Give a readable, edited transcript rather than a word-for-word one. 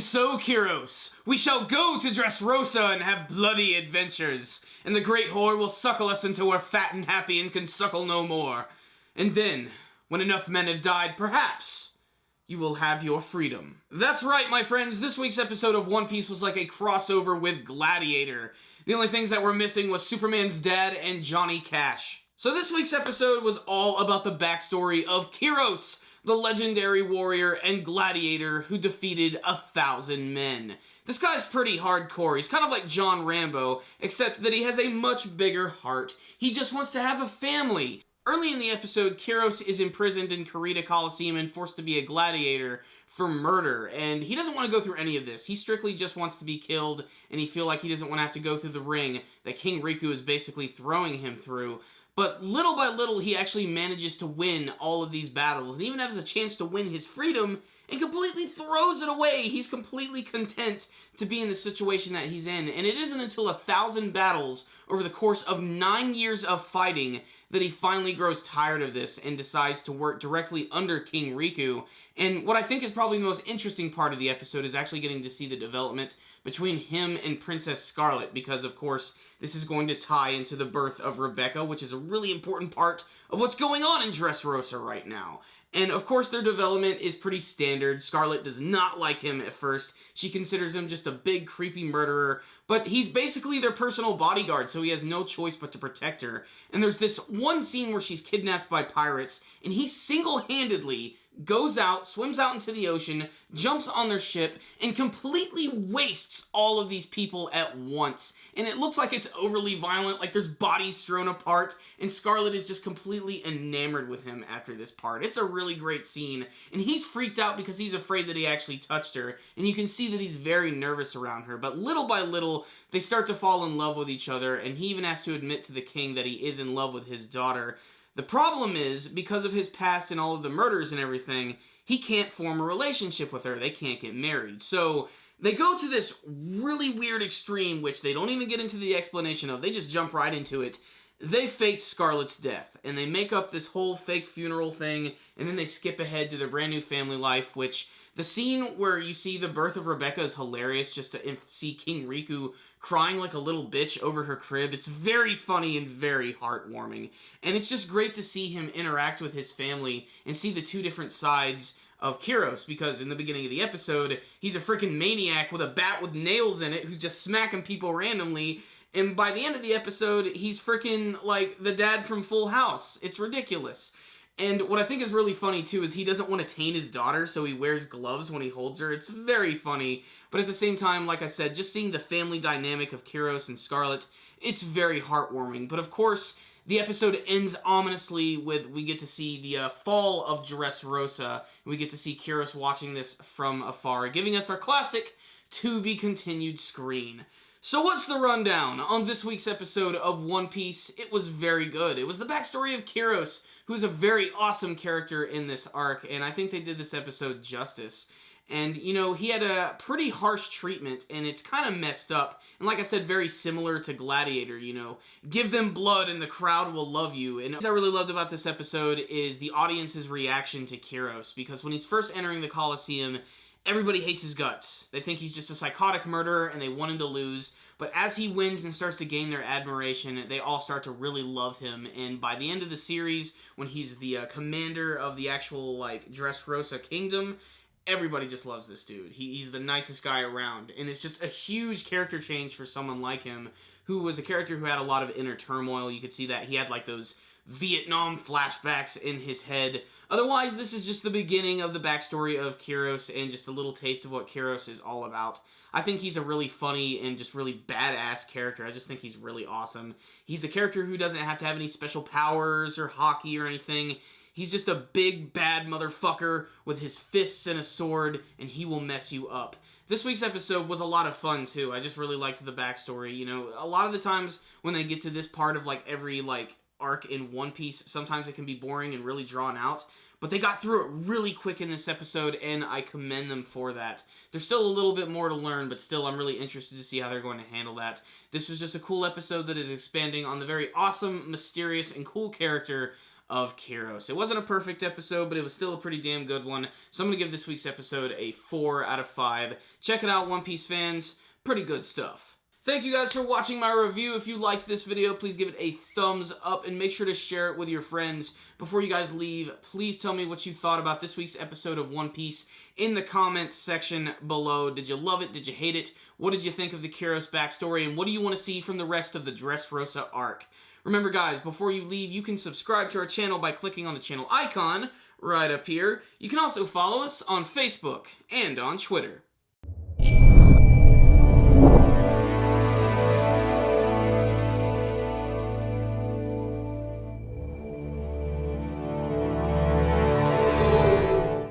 so, Kyros, we shall go to Dressrosa and have bloody adventures, and the great whore will suckle us until we're fat and happy and can suckle no more. And then, when enough men have died, perhaps you will have your freedom. That's right, my friends, this week's episode of One Piece was like a crossover with Gladiator. The only things that were missing was Superman's dad and Johnny Cash. So this week's episode was all about the backstory of Kyros, the legendary warrior and gladiator who defeated 1,000 men. This guy's pretty hardcore. He's kind of like John Rambo, except that he has a much bigger heart. He just wants to have a family. Early in the episode, Kyros is imprisoned in Kurita Coliseum and forced to be a gladiator for murder, and he doesn't want to go through any of this. He strictly just wants to be killed, and he feels like he doesn't want to have to go through the ring that King Riku is basically throwing him through. But little by little, he actually manages to win all of these battles, and even has a chance to win his freedom, and completely throws it away. He's completely content to be in the situation that he's in, and it isn't until 1,000 battles over the course of 9 years of fighting that he finally grows tired of this and decides to work directly under King Riku. And what I think is probably the most interesting part of the episode is actually getting to see the development between him and Princess Scarlet, because of course this is going to tie into the birth of Rebecca, which is a really important part of what's going on in Dressrosa right now. And of course their development is pretty standard. Scarlet does not like him at first. She considers him just a big creepy murderer, but he's basically their personal bodyguard, so he has no choice but to protect her. And there's this one scene where she's kidnapped by pirates, and he single-handedly goes out, swims out into the ocean, jumps on their ship, and completely wastes all of these people at once. And it looks like it's overly violent, like there's bodies strewn apart, and Scarlet is just completely enamored with him after this part. It's a really great scene, and he's freaked out because he's afraid that he actually touched her, and you can see that he's very nervous around her. But little by little, they start to fall in love with each other, and he even has to admit to the king that he is in love with his daughter. The problem is, because of his past and all of the murders and everything, he can't form a relationship with her. They can't get married. So they go to this really weird extreme, which they don't even get into the explanation of. They just jump right into it. They faked Scarlet's death, and they make up this whole fake funeral thing, and then they skip ahead to their brand new family life, which the scene where you see the birth of Rebecca is hilarious, just to see King Riku crying like a little bitch over her crib. It's very funny and very heartwarming, and it's just great to see him interact with his family and see the two different sides of Kyros, because in the beginning of the episode, he's a freaking maniac with a bat with nails in it who's just smacking people randomly. And by the end of the episode, he's freaking like the dad from Full House. It's ridiculous. And what I think is really funny, too, is he doesn't want to taint his daughter, so he wears gloves when he holds her. It's very funny. But at the same time, like I said, just seeing the family dynamic of Kyros and Scarlet, it's very heartwarming. But of course, the episode ends ominously with, we get to see the fall of Dressrosa. We get to see Kyros watching this from afar, giving us our classic to be continued screen. So what's the rundown on this week's episode of One Piece? It was very good. It was the backstory of Kyros, who is a very awesome character in this arc, and I think they did this episode justice. And, you know, he had a pretty harsh treatment, and it's kind of messed up. And like I said, very similar to Gladiator, you know. Give them blood and the crowd will love you. And what I really loved about this episode is the audience's reaction to Kyros, because when he's first entering the Coliseum, everybody hates his guts. They think he's just a psychotic murderer, and they want him to lose. But as he wins and starts to gain their admiration, they all start to really love him. And by the end of the series, when he's the commander of the actual, like, Dressrosa Kingdom, everybody just loves this dude. He's the nicest guy around. And it's just a huge character change for someone like him, who was a character who had a lot of inner turmoil. You could see that he had, like, those Vietnam flashbacks in his head. Otherwise, this is just the beginning of the backstory of Kyros and just a little taste of what Kyros is all about. I think he's a really funny and just really badass character. I just think he's really awesome. He's a character who doesn't have to have any special powers or hockey or anything. He's just a big, bad motherfucker with his fists and a sword, and he will mess you up. This week's episode was a lot of fun, too. I just really liked the backstory. You know, a lot of the times when they get to this part of, like, every, like, arc in One Piece, sometimes it can be boring and really drawn out, but they got through it really quick in this episode, and I commend them for that. There's still a little bit more to learn, but still I'm really interested to see how they're going to handle that. This was just a cool episode that is expanding on the very awesome, mysterious, and cool character of Kyros. It wasn't a perfect episode, but it was still a pretty damn good one, so I'm going to give this week's episode a 4 out of 5. Check it out, One Piece fans. Pretty good stuff. Thank you guys for watching my review. If you liked this video, please give it a thumbs up and make sure to share it with your friends. Before you guys leave, please tell me what you thought about this week's episode of One Piece in the comments section below. Did you love it? Did you hate it? What did you think of the Kyros backstory? And what do you want to see from the rest of the Dressrosa arc? Remember guys, before you leave, you can subscribe to our channel by clicking on the channel icon right up here. You can also follow us on Facebook and on Twitter.